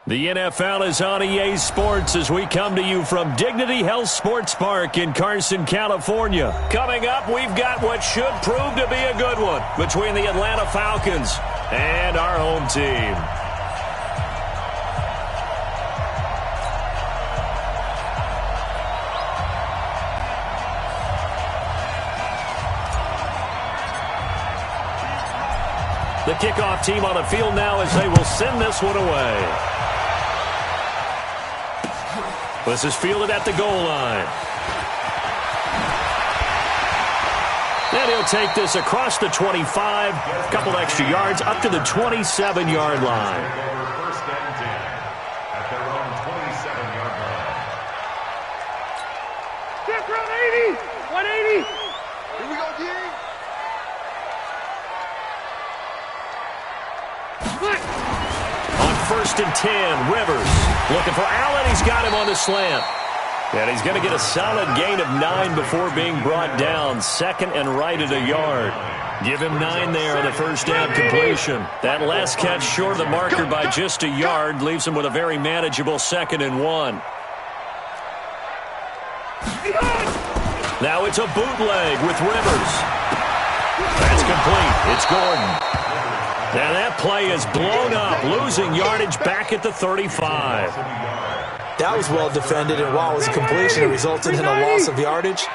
The NFL is on EA Sports as we come to you from Dignity Health Sports Park in Carson, California. Coming up, we've got what should prove to be a good one between the Atlanta Falcons and our home team. The kickoff team on the field now as they will send this one away. This is fielded at the goal line. And he'll take this across the 25, a couple extra yards, up to the 27-yard line. First and 10 at their own 27-yard line. Check round 80, 180. Here we go, D. On first and 10, Rivers looking for Allen. He's got him on the slant. And he's going to get a solid gain of 9 before being brought down. Second and right at a yard. Give him 9 there on the first down completion. That last catch short of the marker by just a yard leaves him with a very manageable 2nd and 1. Now it's a bootleg with Rivers. That's complete. It's Gordon. Now that play is blown up, losing yardage back at the 35. That was well defended, and while it was a completion, it resulted in a loss of yardage.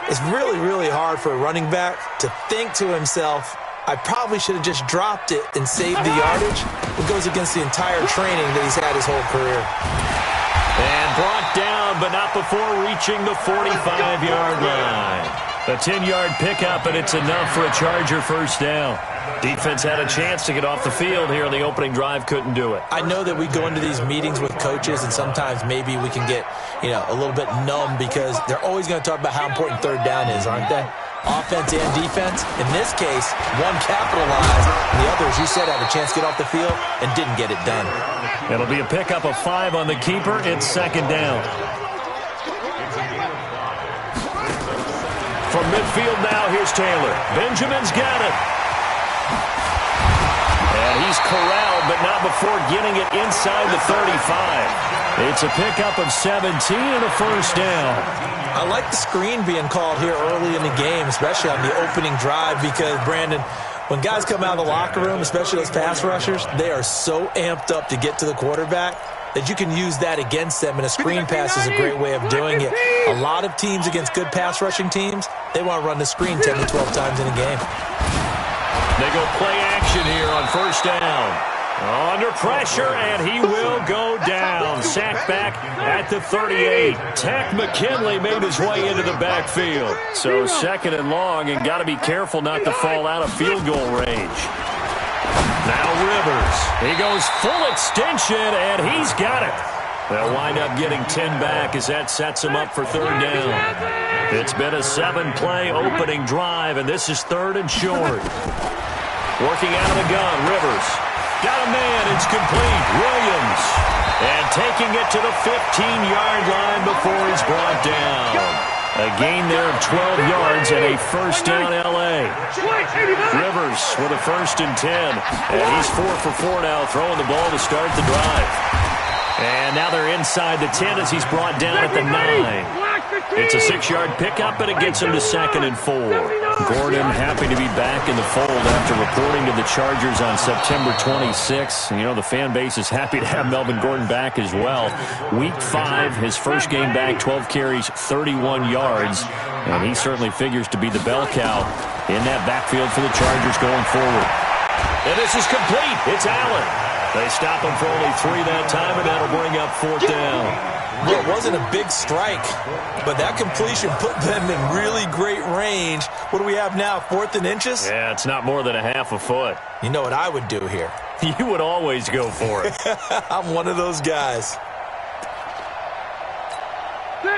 It's really, really hard for a running back to think to himself, I probably should have just dropped it and saved the yardage. It goes against the entire training that he's had his whole career. And brought down, but not before reaching the 45-yard line. A 10-yard pickup, and it's enough for a Charger first down. Defense had a chance to get off the field here on the opening drive, couldn't do it. I know that we go into these meetings with coaches, and sometimes maybe we can get, a little bit numb because they're always going to talk about how important third down is, aren't they? Offense and defense. In this case, one capitalized, and the other, as you said, had a chance to get off the field and didn't get it done. It'll be a pickup of 5 on the keeper. It's 2nd down. From midfield now, here's Taylor. Benjamin's got it. And he's corralled, but not before getting it inside the 35. It's a pickup of 17 and a first down. I like the screen being called here early in the game, especially on the opening drive, because, Brandon, when guys come out of the locker room, especially those pass rushers, they are so amped up to get to the quarterback that you can use that against them, and a screen pass is a great way of doing it. A lot of teams against good pass rushing teams, they want to run the screen 10 to 12 times in a game. They go play action here on first down. Under pressure, and he will go down. Sacked back at the 38. Tack McKinley made his way into the backfield. So 2nd and long, and got to be careful not to fall out of field goal range. Now Rivers. He goes full extension, and he's got it. They'll wind up getting 10 back as that sets him up for third down. It's been a 7-play opening drive, and this is 3rd and short. Working out of the gun, Rivers. Got a man, it's complete. Williams. And taking it to the 15-yard line before he's brought down. A gain there of 12 yards and a first down L.A. Rivers with a 1st and 10. And he's 4 for 4 now, throwing the ball to start the drive. And now they're inside the 10 as he's brought down at the 9. It's a 6-yard pickup, and it gets him to 2nd and 4. Gordon happy to be back in the fold after reporting to the Chargers on September 26th. The fan base is happy to have Melvin Gordon back as well. Week 5, his first game back, 12 carries, 31 yards. And he certainly figures to be the bell cow in that backfield for the Chargers going forward. And this is complete. It's Allen. They stop him for only 3 that time, and that'll bring up 4th down. Well, it wasn't a big strike, but that completion put them in really great range. What do we have now, 4th and inches? Yeah, it's not more than a half a foot. You know what I would do here? You would always go for it. I'm one of those guys.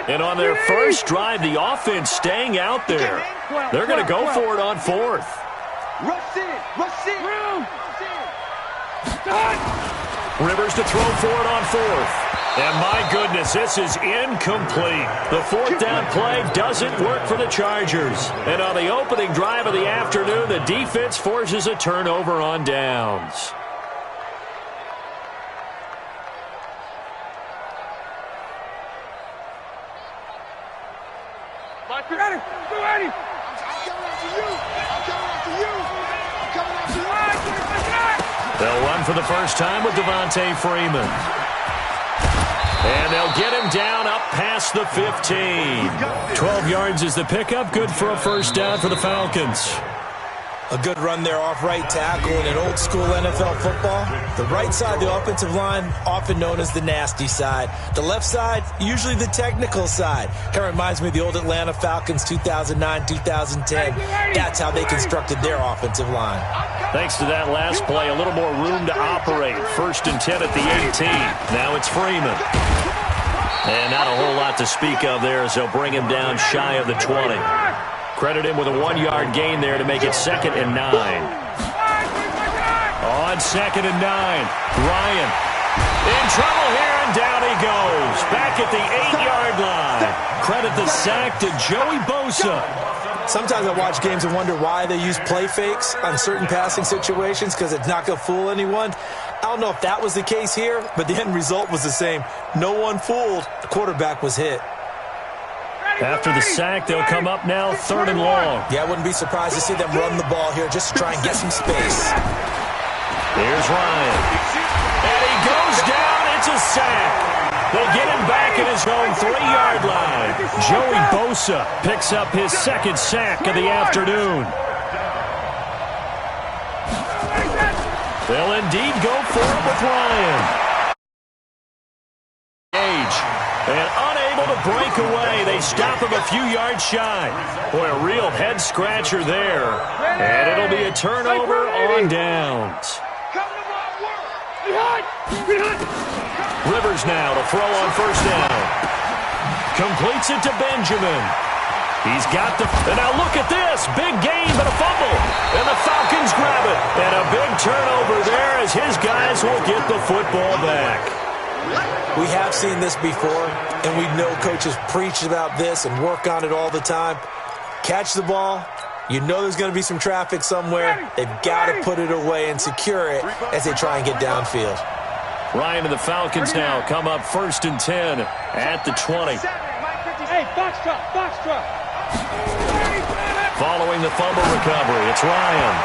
And on their first drive, the offense staying out there. They're going to go for it on 4th. Rush in, rush in. Rivers to throw for it on 4th. And my goodness, this is incomplete. The 4th down play doesn't work for the Chargers. And on the opening drive of the afternoon, the defense forces a turnover on downs. Ready? Go, Eddie. They'll run for the first time with Devontae Freeman. And they'll get him down up past the 15. 12 yards is the pickup. Good for a first down for the Falcons. A good run there off right tackle in an old-school NFL football. The right side of the offensive line, often known as the nasty side. The left side, usually the technical side. It reminds me of the old Atlanta Falcons 2009-2010. That's how they constructed their offensive line. Thanks to that last play, a little more room to operate. 1st and 10 at the 18. Now it's Freeman. And not a whole lot to speak of there as they'll bring him down shy of the 20. Credit him with a 1-yard gain there to make it 2nd and 9. On 2nd and 9, Ryan in trouble here, and down he goes. Back at the 8-yard line. Credit the sack to Joey Bosa. Sometimes I watch games and wonder why they use play fakes on certain passing situations, because it's not going to fool anyone. I don't know if that was the case here, but the end result was the same. No one fooled. The quarterback was hit. After the sack, they'll come up now 3rd and long. Yeah, I wouldn't be surprised to see them run the ball here just to try and get some space. Here's Ryan. And he goes down. It's a sack. They get him back at his own 3-yard line. Joey Bosa picks up his 2nd sack of the afternoon. They'll indeed go for it with Ryan. And unable to break away. They stop him a few yards shy. Boy, a real head-scratcher there. And it'll be a turnover on downs. Rivers now to throw on 1st down. Completes it to Benjamin. He's got the... And now look at this. Big gain, but a fumble. And the Falcons grab it. And a big turnover there as his guys will get the football back. We have seen this before, and we know coaches preach about this and work on it all the time. Catch the ball. You know there's going to be some traffic somewhere. They've got to put it away and secure it as they try and get downfield. Ryan and the Falcons now come up 1st and 10 at the 20. Hey, box truck. Following the fumble recovery, it's Ryan.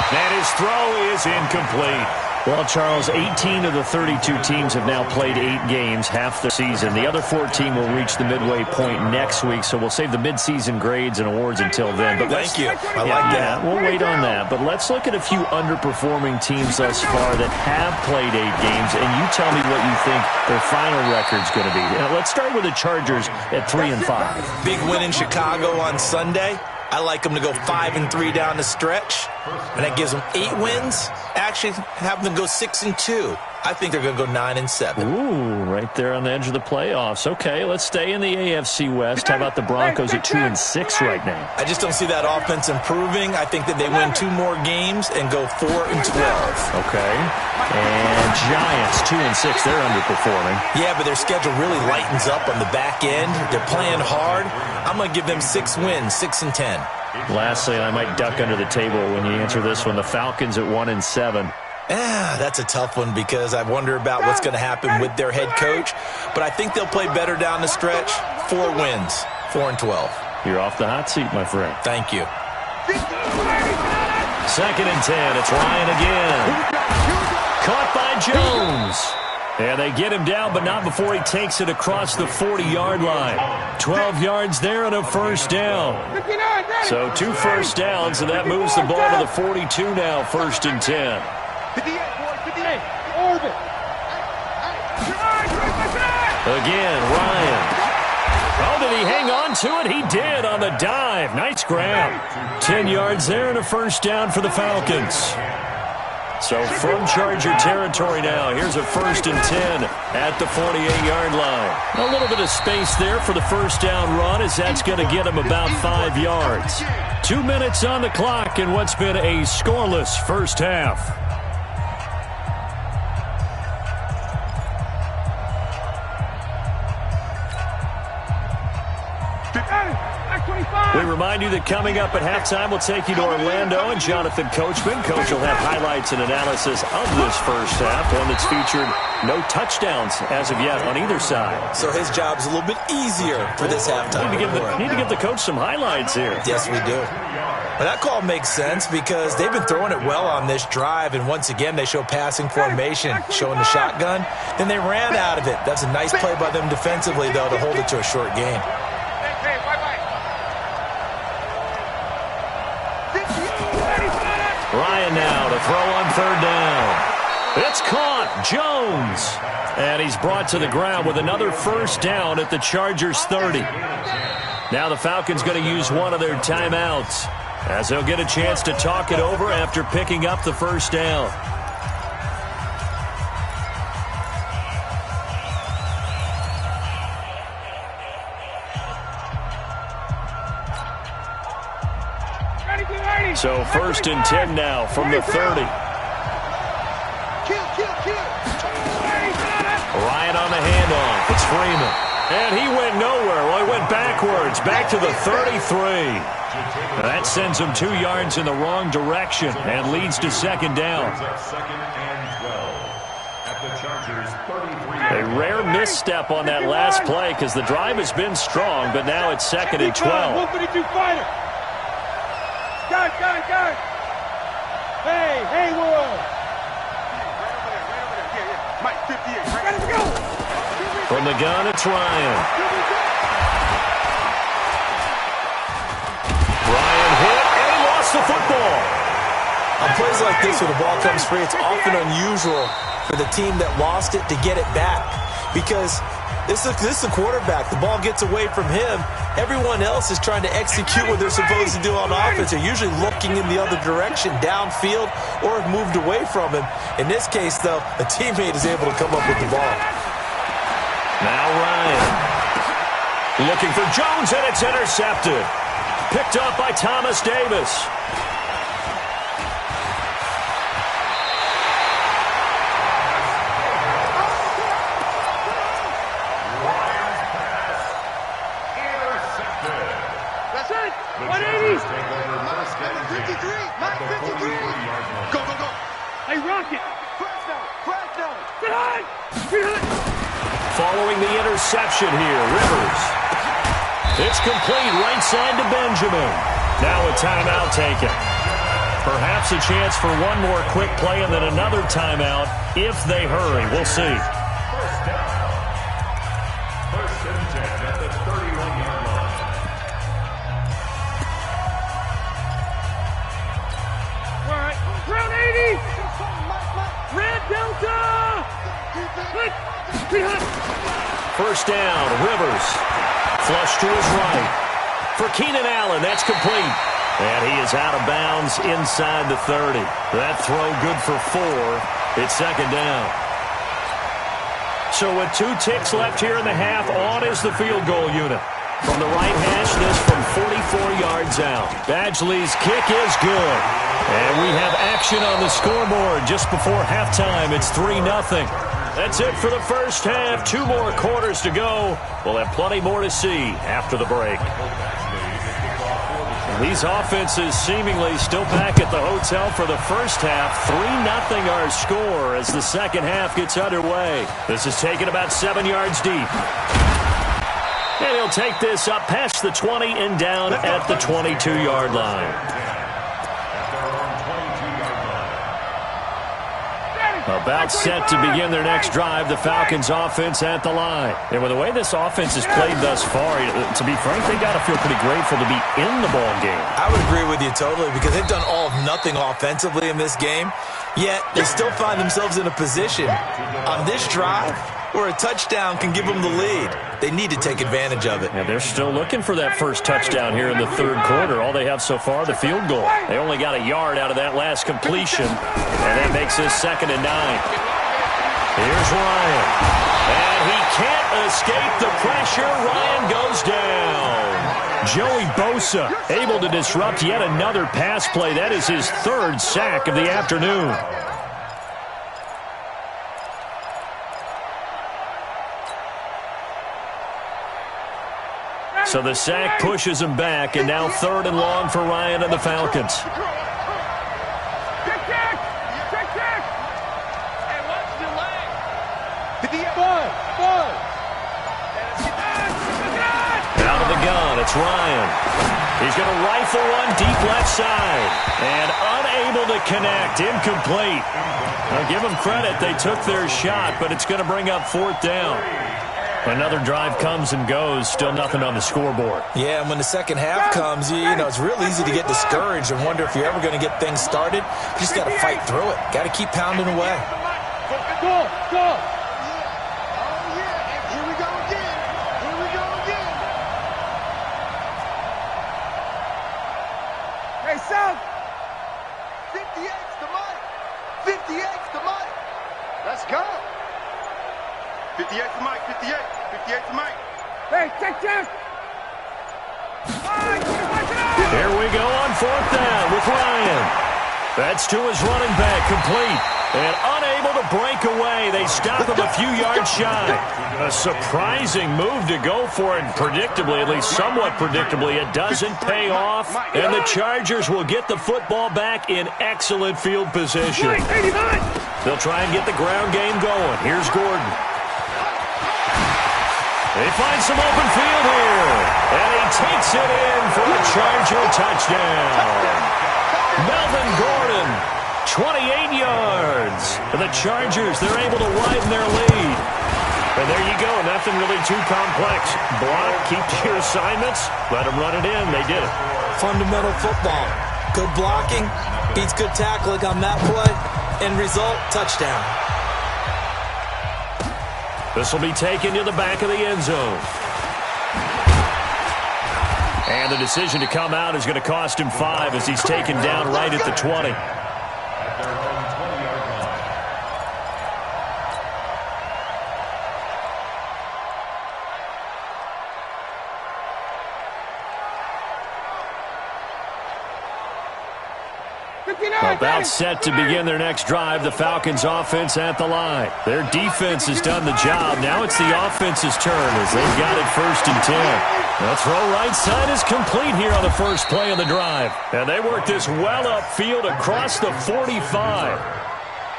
And his throw is incomplete. Well, Charles, 18 of the 32 teams have now played 8 games, half the season. The other 14 will reach the midway point next week, so we'll save the midseason grades and awards until then. But thank you. I like that. We'll wait on that. But let's look at a few underperforming teams thus far that have played 8 games, and you tell me what you think their final record's going to be. Let's start with the Chargers at 3 and 5. Big win in Chicago on Sunday. I like them to go 5 and 3 down the stretch, and that gives them 8 wins. Actually, have them go 6 and 2. I think they're going to go 9 and 7. Ooh, right there on the edge of the playoffs. Okay, let's stay in the AFC West. How about the Broncos at 2 and 6 right now? I just don't see that offense improving. I think that they win 2 more games and go 4 and 12. Okay. And Giants 2 and 6. They're underperforming. Yeah, but their schedule really lightens up on the back end. They're playing hard. I'm going to give them 6 wins, 6 and 10. Lastly, and I might duck under the table when you answer this one, the Falcons at 1 and 7. That's a tough one because I wonder about what's going to happen with their head coach. But I think they'll play better down the stretch. 4 wins, 4 and 12. You're off the hot seat, my friend. Thank you. 2nd and 10. It's Ryan again. Caught by Jones. And they get him down, but not before he takes it across the 40-yard line. 12 yards there and a 1st down. So 2 first downs, and that moves the ball to the 42 now, 1st and 10. 58, orbit. Again, Ryan. Oh, did he hang on to it? He did on the dive. Nice grab. 10 yards there and a 1st down for the Falcons. So from Charger territory now, here's a 1st and 10 at the 48-yard line. A little bit of space there for the 1st down run, as that's going to get him about 5 yards. 2 minutes on the clock in what's been a scoreless first half. Back 25. We remind you that coming up at halftime, we'll take you to Orlando and Jonathan Coachman. Coach will have highlights and analysis of this first half, one that's featured no touchdowns as of yet on either side. So his job's a little bit easier for this halftime. Need to give the coach some highlights here. Yes, we do. But that call makes sense because they've been throwing it well on this drive, and once again, they show passing formation, showing the shotgun. Then they ran out of it. That's a nice play by them defensively, though, to hold it to a short gain. Ryan now to throw on third down. It's caught. Jones. And he's brought to the ground with another first down at the Chargers' 30. Now the Falcons going to use one of their timeouts, as they'll get a chance to talk it over after picking up the first down. So 1st and 10 now from the 30. Ryan on the handoff. It's Freeman. And he went nowhere. Well, he went backwards, back to the 33. That sends him 2 yards in the wrong direction and leads to second down. A rare misstep on that last play because the drive has been strong, but now it's 2nd and 12. Guard. Hey, Will. Mike, 58. Let's go. From the gun, it's Ryan. Ryan hit, and he lost the football. On plays like this, when the ball comes free, it's often unusual for the team that lost it to get it back because this is the quarterback. The ball gets away from him. Everyone else is trying to execute what they're supposed to do on offense. They're usually looking in the other direction, downfield, or have moved away from him. In this case, though, a teammate is able to come up with the ball. Now Ryan. Looking for Jones, and it's intercepted. Picked up by Thomas Davis. Following the interception here, Rivers. It's complete, right side to Benjamin. Now a timeout taken. Perhaps a chance for one more quick play and then another timeout if they hurry. We'll see. First down. 1st and 10 at the 31-yard line. All right, round 80. Red Delta. First down, Rivers. Flush to his right. For Keenan Allen, that's complete. And he is out of bounds inside the 30. That throw good for 4. It's second down. So with 2 ticks left here in the half, on is the field goal unit. From the right hash, this from 44 yards out. Badgley's kick is good. And we have action on the scoreboard just before halftime. It's 3-0. That's it for the first half. 2 more quarters to go. We'll have plenty more to see after the break. These offenses seemingly still back at the hotel for the first half. 3-0 our score as the second half gets underway. This is taken about 7 yards deep. And he'll take this up past the 20 and down at the 22-yard line. About set to begin their next drive, the Falcons offense at the line. And with the way this offense has played thus far, to be frank, they got to feel pretty grateful to be in the ball game. I would agree with you totally because they've done all of nothing offensively in this game, yet they still find themselves in a position on this drive where a touchdown can give them the lead. They need to take advantage of it. And they're still looking for that first touchdown here in the third quarter. All they have so far, the field goal. They only got a yard out of that last completion, and that makes this 2nd and 9. Here's Ryan. And he can't escape the pressure. Ryan goes down. Joey Bosa able to disrupt yet another pass play. That is his 3rd sack of the afternoon. So the sack pushes him back, and now 3rd and long for Ryan and the Falcons. Out of the gun, it's Ryan. He's going to rifle one deep left side. And unable to connect, incomplete. I'll give them credit, they took their shot, but it's going to bring up 4th down. Another drive comes and goes, still nothing on the scoreboard. Yeah, and when the second half comes, you know, it's real easy to get discouraged and wonder if you're ever going to get things started. You just got to fight through it. Got to keep pounding away. Go, go. Hey, South. 58's the money. 58's the money. Let's go. 58's the mic. 58's the mic. Hey, check. Here we go on 4th down with Ryan. That's to his running back, complete. And unable to break away. They stop him a few yards shy. A surprising move to go for it. Predictably, at least somewhat predictably, it doesn't pay off. And the Chargers will get the football back in excellent field position. They'll try and get the ground game going. Here's Gordon. They find some open field here. And he takes it in for a Charger touchdown. Melvin Gordon, 28 yards. And the Chargers, they're able to widen their lead. And there you go. Nothing really too complex. Block, keep to your assignments. Let them run it in. They did it. Fundamental football. Good blocking, beats good tackling on that play. End result, touchdown. This will be taken to the back of the end zone. And the decision to come out is going to cost him 5 as he's taken down right at the 20. About set to begin their next drive, the Falcons offense at the line. Their defense has done the job. Now it's the offense's turn as they've got it 1st and 10. The throw right side is complete here on the first play of the drive. And they work this well upfield across the 45.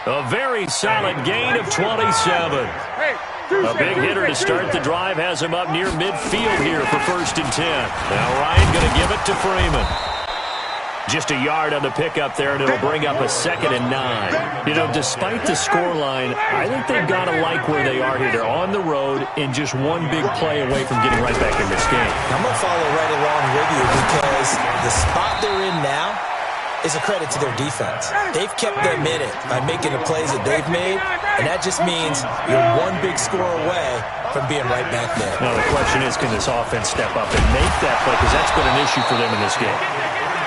A very solid gain of 27. A big hitter to start the drive has him up near midfield here for 1st and 10. Now Ryan going to give it to Freeman. Just a yard on the pickup there, and it'll bring up a 2nd and 9. You know, despite the scoreline, I think they've got to like where they are here. They're on the road and just one big play away from getting right back in this game. I'm going to follow right along with you because the spot they're in now is a credit to their defense. They've kept them in it by making the plays that they've made, and that just means you're one big score away from being right back there. Now, the question is, can this offense step up and make that play? Because that's been an issue for them in this game.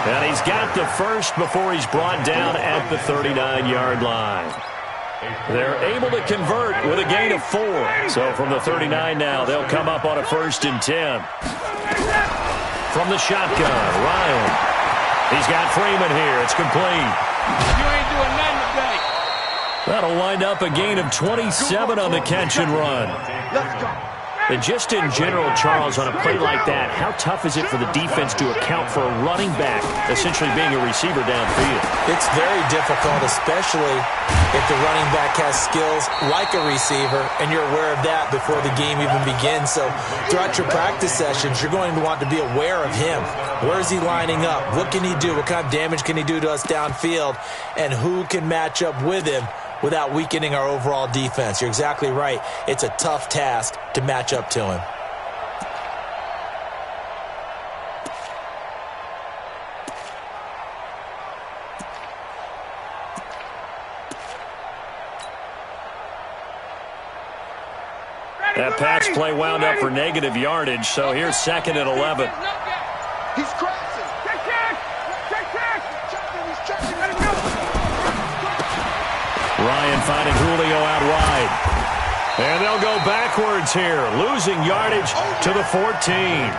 And he's got the first before he's brought down at the 39-yard line. They're able to convert with a gain of 4. So from the 39 now, they'll come up on a 1st and 10. From the shotgun, Ryan. He's got Freeman here. It's complete. You ain't doing nothing today. That'll wind up a gain of 27 on the catch and run. Let's go. And just in general, Charles, on a play like that, how tough is it for the defense to account for a running back essentially being a receiver downfield? It's very difficult, especially if the running back has skills like a receiver, and you're aware of that before the game even begins. So throughout your practice sessions, you're going to want to be aware of him. Where is he lining up? What can he do? What kind of damage can he do to us downfield? And who can match up with him without weakening our overall defense? You're exactly right. It's a tough task to match up to him. That pass play wound up for negative yardage, so here's 2nd and 11. He's crossing. He's checking. Let it go. Ryan finding Julio out wide. And they'll go backwards here, losing yardage to the 14.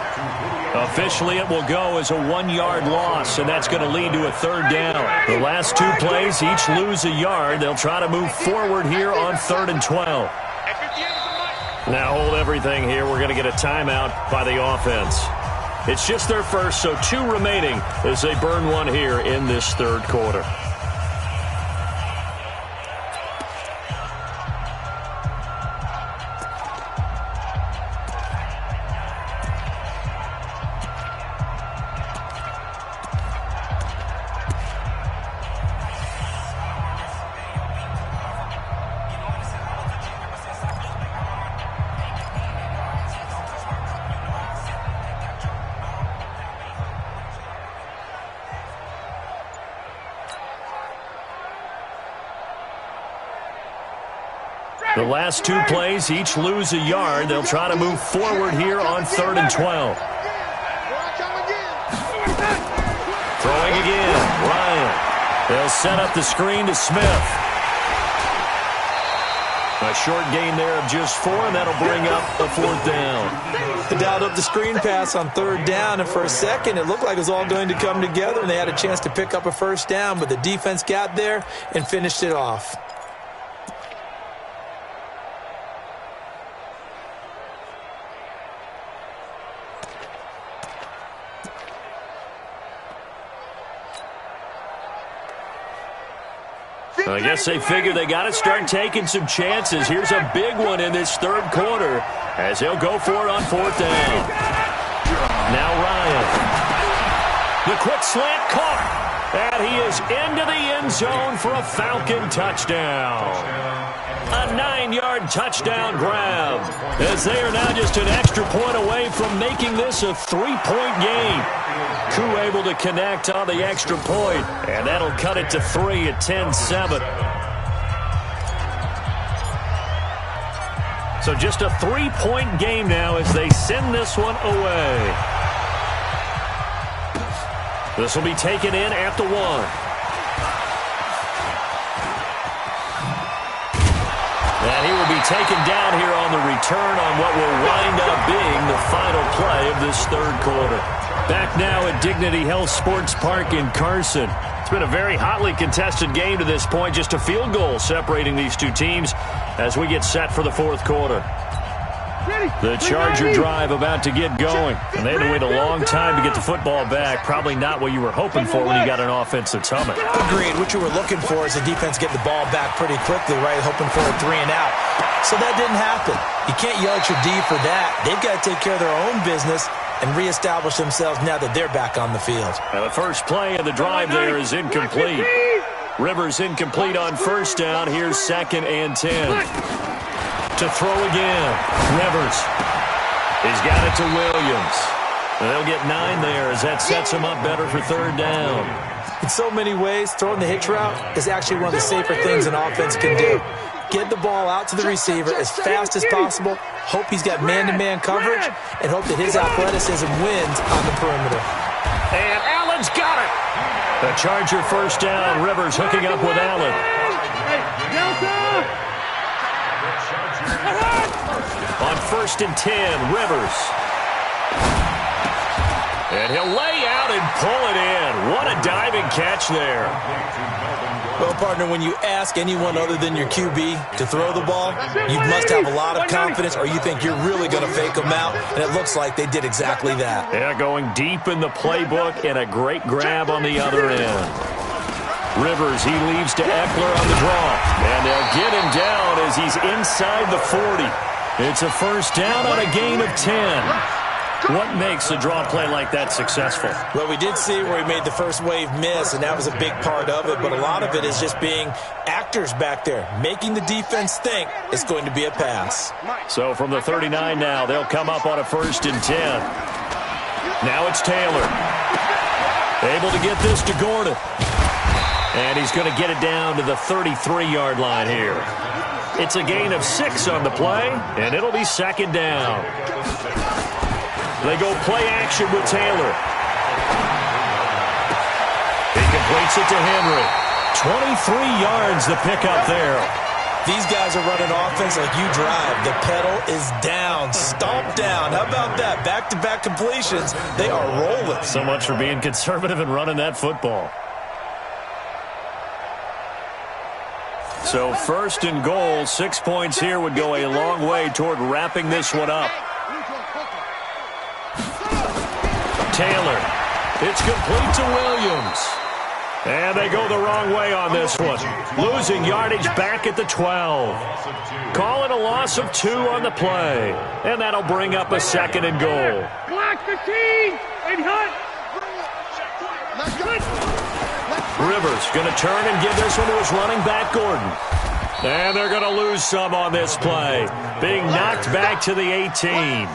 Officially, it will go as a 1-yard loss, and that's going to lead to a 3rd down. The last 2 plays each lose a yard. They'll try to move forward here on 3rd and 12. Now hold everything here. We're going to get a timeout by the offense. It's just their first, so 2 remaining as they burn one here in this third quarter. The last 2 plays, each lose a yard. They'll try to move forward here on 3rd and 12. Throwing again, Ryan. They'll set up the screen to Smith. A short gain there of just 4, and that'll bring up a 4th down. They dialed up the screen pass on 3rd down, and for a second it looked like it was all going to come together, and they had a chance to pick up a 1st down, but the defense got there and finished it off. I guess they figure they got to start taking some chances. Here's a big one in this third quarter as they'll go for it on 4th down. Now Ryan. The quick slant caught. And he is into the end zone for a Falcon touchdown. A 9-yard touchdown grab as they are now just an extra point away from making this a 3-point game. Koo able to connect on the extra point, and that'll cut it to 3 at 10-7. So just a 3-point game now as they send this one away. This will be taken in at the 1. And he will be taken down here on the return on what will wind up being the final play of this third quarter. Back now at Dignity Health Sports Park in Carson. It's been a very hotly contested game to this point. Just a field goal separating these 2 teams as we get set for the 4th quarter. The Charger drive about to get going. And they had to wait a long time to get the football back. Probably not what you were hoping for when you got an offense that's humming. Agreed. What you were looking for is the defense getting the ball back pretty quickly, right? Hoping for a 3 and out. So that didn't happen. You can't yell at your D for that. They've got to take care of their own business and reestablish themselves now that they're back on the field. Now the first play of the drive there is incomplete. Rivers incomplete on 1st down. Here's 2nd and 10. To throw again. Rivers. He's got it to Williams. And they'll get 9 there as that sets him up better for 3rd down. In so many ways, throwing the hitch route is actually one of the safer things an offense can do. Get the ball out to the receiver as fast as possible, hope he's got man-to-man coverage, and hope that his athleticism wins on the perimeter. And Allen's got it. The Charger 1st down. Rivers hooking up with Allen. On 1st and 10, Rivers. And he'll lay out and pull it in. What a diving catch there. Well, partner, when you ask anyone other than your QB to throw the ball, you must have a lot of confidence or you think you're really going to fake them out, and it looks like they did exactly that. Yeah, going deep in the playbook and a great grab on the other end. Rivers, he leaves to Eckler on the draw. And they'll get him down as he's inside the 40. It's a 1st down on a gain of 10. What makes a draw play like that successful? Well, we did see where he made the first wave miss, and that was a big part of it. But a lot of it is just being actors back there, making the defense think it's going to be a pass. So from the 39 now, they'll come up on a 1st and 10. Now it's Taylor. Able to get this to Gordon. And he's going to get it down to the 33-yard line here. It's a gain of 6 on the play, and it'll be 2nd down. They go play action with Taylor. He completes it to Henry. 23 yards the pickup there. These guys are running offense like you drive. The pedal is down, stomp down. How about that? Back-to-back completions. They are rolling. So much for being conservative and running that football. So first and goal, 6 points here would go a long way toward wrapping this one up. Taylor. It's complete to Williams. And they go the wrong way on this one. Losing yardage back at the 12. Call it a loss of 2 on the play. And that'll bring up a second and goal. Block 15 and hunt. Rivers going to turn and give this one to his running back, Gordon. And they're going to lose some on this play. Being knocked back to the 18.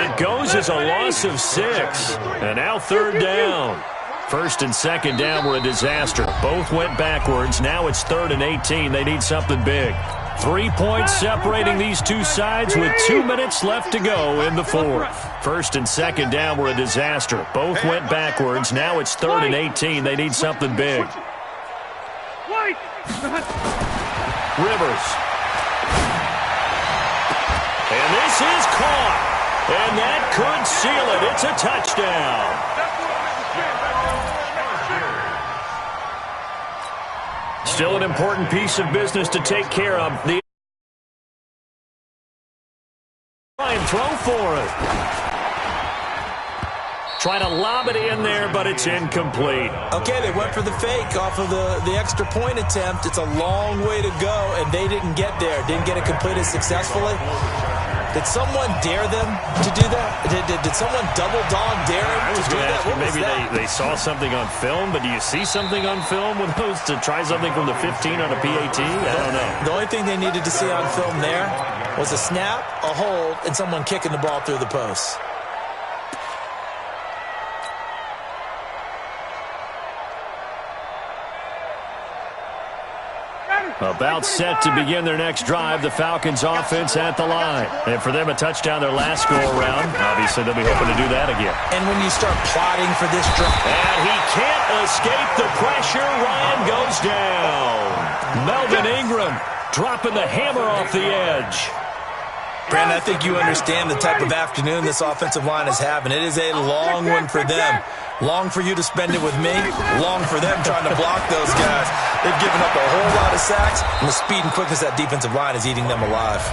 It goes as a loss of 6. And now third down. First and second down were a disaster. Both went backwards. Now it's 3rd and 18. They need something big. 3 points separating these two sides with 2 minutes left to go in the fourth. First and second down were a disaster. Both went backwards. Now it's 3rd and 18. They need something big. Rivers. And this is caught. And that could seal it. It's a touchdown. Still an important piece of business to take care of. The try and throw for it. Try to lob it in there, but it's incomplete. Okay, they went for the fake off of the extra point attempt. It's a long way to go, and they didn't get there. Didn't get it completed successfully. Did someone dare them to do that? Did someone double dog dare them to do that? Maybe they saw something on film, but do you see something on film with those to try something from the 15 on a PAT? I don't know. The only thing they needed to see on film there was a snap, a hold, and someone kicking the ball through the post. About set to begin their next drive, the Falcons offense at the line. And for them, a touchdown their last go-around. Obviously, they'll be hoping to do that again. And when you start plotting for this drive. And he can't escape the pressure. Ryan goes down. Melvin Ingram dropping the hammer off the edge. Brandon, I think you understand the type of afternoon this offensive line is having. It is a long one for them. Long for you to spend it with me. Long for them trying to block those guys. They've given up a whole lot of sacks, and the speed and quickness of that defensive line is eating them alive.